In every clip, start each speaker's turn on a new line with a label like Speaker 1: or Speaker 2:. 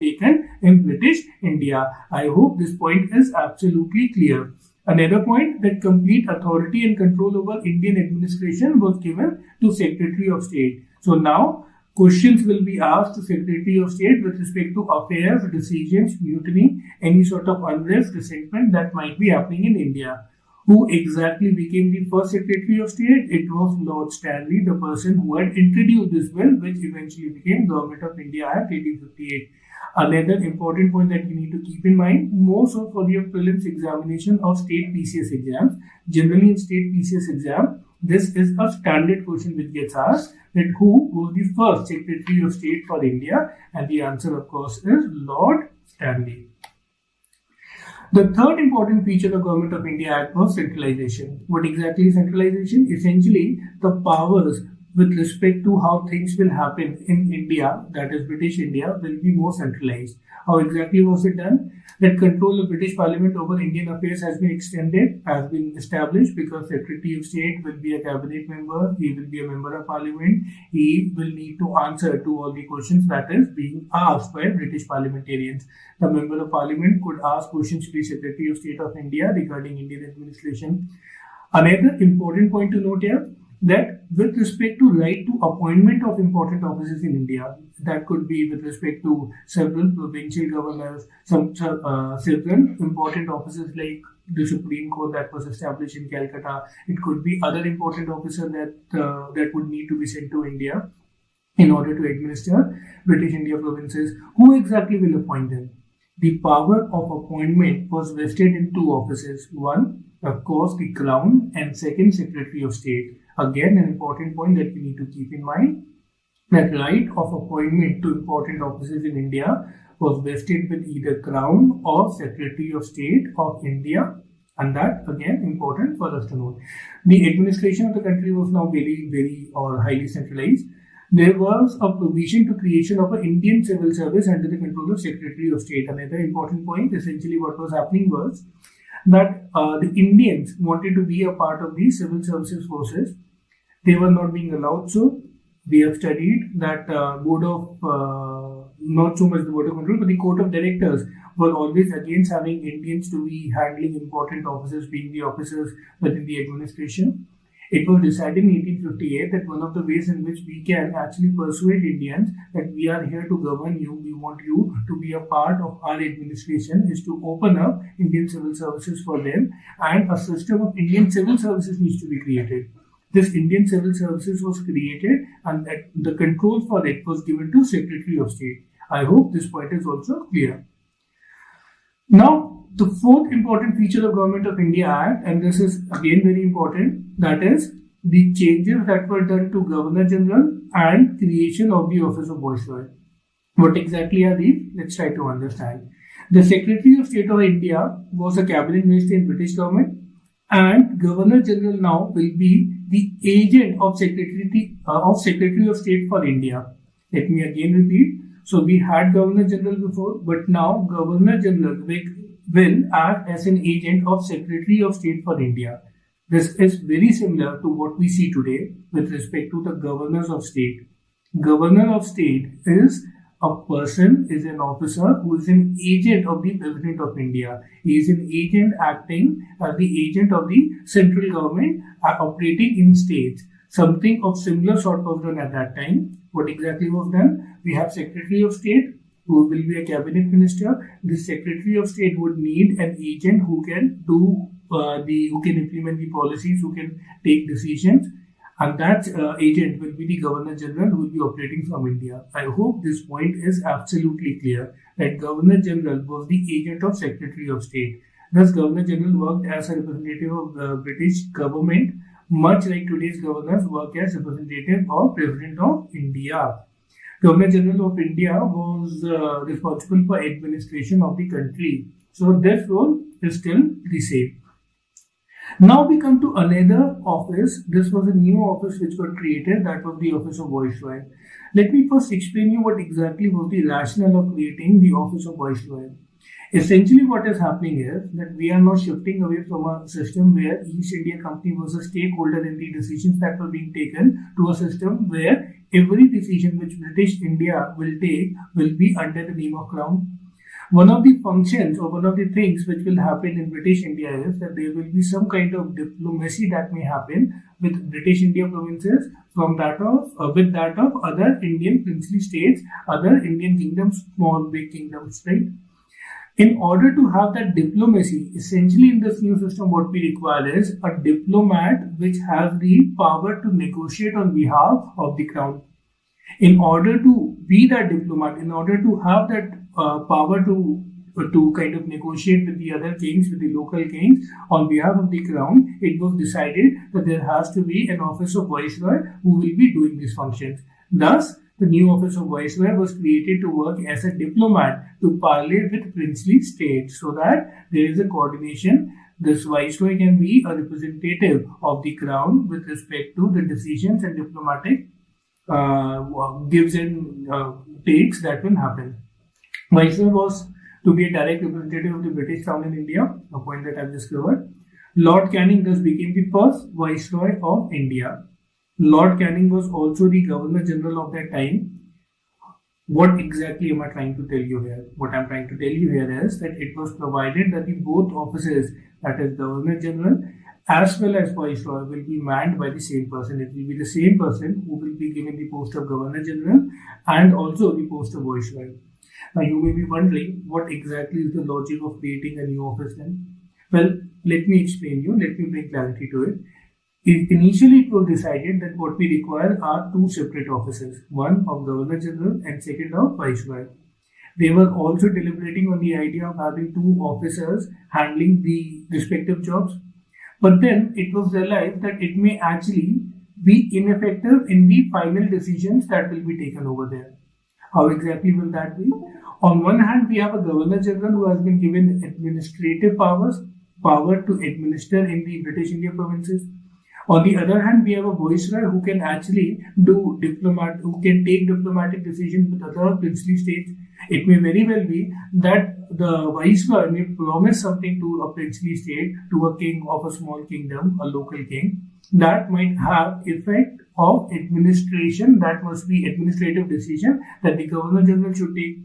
Speaker 1: taken in British India. I hope this point is absolutely clear. Another point, that complete authority and control over Indian administration was given to Secretary of State. So now questions will be asked to Secretary of State with respect to affairs, decisions, mutiny, any sort of unrest, resentment that might be happening in India. Who exactly became the first Secretary of State? It was Lord Stanley, the person who had introduced this bill, which eventually became Government of India Act 1858. Another important point that you need to keep in mind, most of for your prelims examination of state PCS exams, generally in state PCS exam, this is a standard question which gets asked, that who was the first Secretary of State for India? And the answer, of course, is Lord Stanley. The third important feature of Government of India Act was centralization. What exactly is centralization? Essentially, the powers with respect to how things will happen in India, that is British India, will be more centralized. How exactly was it done? That control of British Parliament over Indian affairs has been extended, has been established, because Secretary of State will be a cabinet member, he will be a member of Parliament, he will need to answer to all the questions that is being asked by British parliamentarians. The member of Parliament could ask questions to the Secretary of State of India regarding Indian administration. Another important point to note here, that with respect to right to appointment of important offices in India, that could be with respect to several provincial governors, several important offices like the Supreme Court that was established in Calcutta. It could be other important officers that would need to be sent to India in order to administer British India provinces. Who exactly will appoint them? The power of appointment was vested in two offices. One, of course, the Crown, and second, Secretary of State. Again, an important point that we need to keep in mind, that right of appointment to important offices in India was vested with either Crown or Secretary of State of India, and that again important for us to note. The administration of the country was now very or highly centralized. There was a provision to creation of an Indian civil service under the control of Secretary of State. Another important point, essentially what was happening was that the Indians wanted to be a part of the civil services forces. They were not being allowed. So we have studied that board of, not so much the board of control, but the court of directors were always against having Indians to be handling important offices, being the officers within the administration. It was decided in 1858 that one of the ways in which we can actually persuade Indians that we are here to govern you, we want you to be a part of our administration, is to open up Indian civil services for them, and a system of Indian civil services needs to be created. This Indian civil services was created, and the control for it was given to Secretary of State. I hope this point is also clear. Now, the fourth important feature of Government of India Act, and this is again very important, that is the changes that were done to Governor General and creation of the Office of Viceroy. What exactly are these? Let's try to understand. The Secretary of State of India was a cabinet minister in British government, and Governor General now will be the agent of Secretary of State for India. Let me again repeat. So we had Governor General before, but now Governor General will act as an agent of Secretary of State for India. This is very similar to what we see today with respect to the governors of state. Governor of state is a person, is an officer who is an agent of the President of India. He is an agent acting as the agent of the central government operating in states. Something of similar sort was done at that time. What exactly was done? We have Secretary of State who will be a cabinet minister. The Secretary of State would need an agent who can who can implement the policies, who can take decisions, and that agent will be the Governor General who will be operating from India. I hope this point is absolutely clear, that Governor General was the agent of Secretary of State. Thus, Governor General worked as a representative of the British government, much like today's governors work as representative of President of India. Governor General of India was responsible for administration of the country. So this role is still the same. Now we come to another office. This was a new office which got created, that was the Office of Viceroy. Let me first explain you what exactly was the rationale of creating the Office of Viceroy. Essentially, what is happening is that we are now shifting away from a system where East India Company was a stakeholder in the decisions that were being taken to a system where every decision which British India will take will be under the name of Crown. One of the functions or one of the things which will happen in British India is that there will be some kind of diplomacy that may happen with British India provinces from that of with that of other Indian princely states, other Indian kingdoms, small big kingdoms, right? In order to have that diplomacy, essentially in this new system, what we require is a diplomat which has the power to negotiate on behalf of the crown. In order to be that diplomat, in order to have that power to kind of negotiate with the other kings, with the local kings on behalf of the crown, it was decided that there has to be an office of viceroy who will be doing these functions. Thus, the new office of viceroy was created to work as a diplomat to parley with princely states so that there is a coordination. This viceroy can be a representative of the crown with respect to the decisions and diplomatic gives and takes that will happen. Viceroy was to be a direct representative of the British Crown in India, a point that I've just covered. Lord Canning thus became the first Viceroy of India. Lord Canning was also the Governor General of that time. What exactly am I trying to tell you here? What I'm trying to tell you here is that it was provided that the both offices, that is Governor General as well as Viceroy, will be manned by the same person. It will be the same person who will be given the post of Governor General and also the post of Viceroy. Now you may be wondering what exactly is the logic of creating a new office then? Well, let me explain you, let me bring clarity to it. Initially, it was decided that what we require are two separate offices, one of Governor General and second of Viceroy. They were also deliberating on the idea of having two officers handling the respective jobs. But then it was realized that it may actually be ineffective in the final decisions that will be taken over there. How exactly will that be? On one hand, we have a Governor General who has been given administrative powers, power to administer in the British India provinces. On the other hand, we have a viceroy who can actually who can take diplomatic decisions with other princely states. It may very well be that the viceroy may promise something to a princely state, to a king of a small kingdom, a local king, that might have effect of administration, that must be administrative decision that the Governor General should take.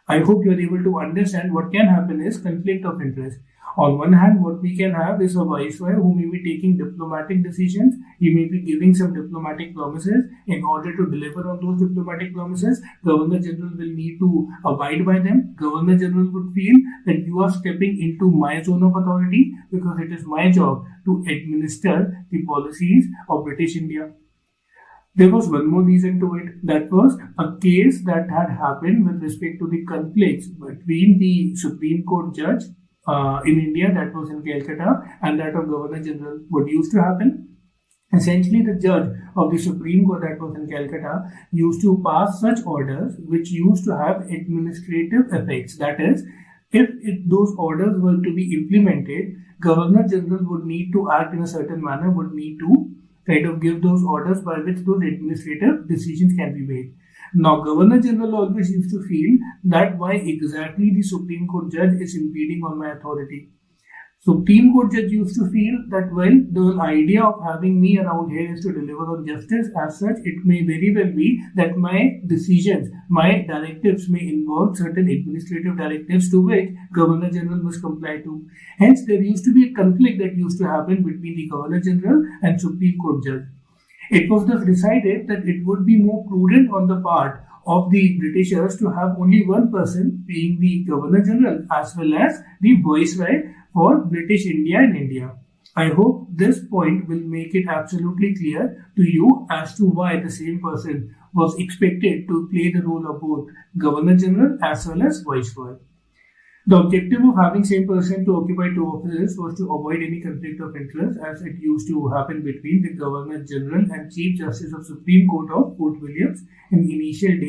Speaker 1: I hope you are able to understand what can happen is conflict of interest. On one hand, what we can have is a viceroy who may be taking diplomatic decisions. He may be giving some diplomatic promises. In order to deliver on those diplomatic promises, Governor General will need to abide by them. Governor General would feel that you are stepping into my zone of authority because it is my job to administer the policies of British India. There was one more reason to it. That was a case that had happened with respect to the conflicts between the Supreme Court judge in India, that was in Calcutta, and that of Governor General. What used to happen? Essentially, the judge of the Supreme Court that was in Calcutta used to pass such orders which used to have administrative effects. That is, if those orders were to be implemented, Governor General would need to act in a certain manner, would need to kind of give those orders by which those administrative decisions can be made. Now, Governor General always used to feel that why exactly the Supreme Court judge is impeding on my authority. Supreme Court judge used to feel that, well, the idea of having me around here is to deliver on justice. As such, it may very well be that my decisions, my directives may involve certain administrative directives to which Governor General must comply to. Hence, there used to be a conflict that used to happen between the Governor General and Supreme Court judge. It was thus decided that it would be more prudent on the part of the Britishers to have only one person, being the Governor General, as well as the Viceroy for British India and India. I hope this point will make it absolutely clear to you as to why the same person was expected to play the role of both Governor General as well as Viceroy. The objective of having same person to occupy two offices was to avoid any conflict of interest, as it used to happen between the Governor General and Chief Justice of Supreme Court of Fort Williams in initial days.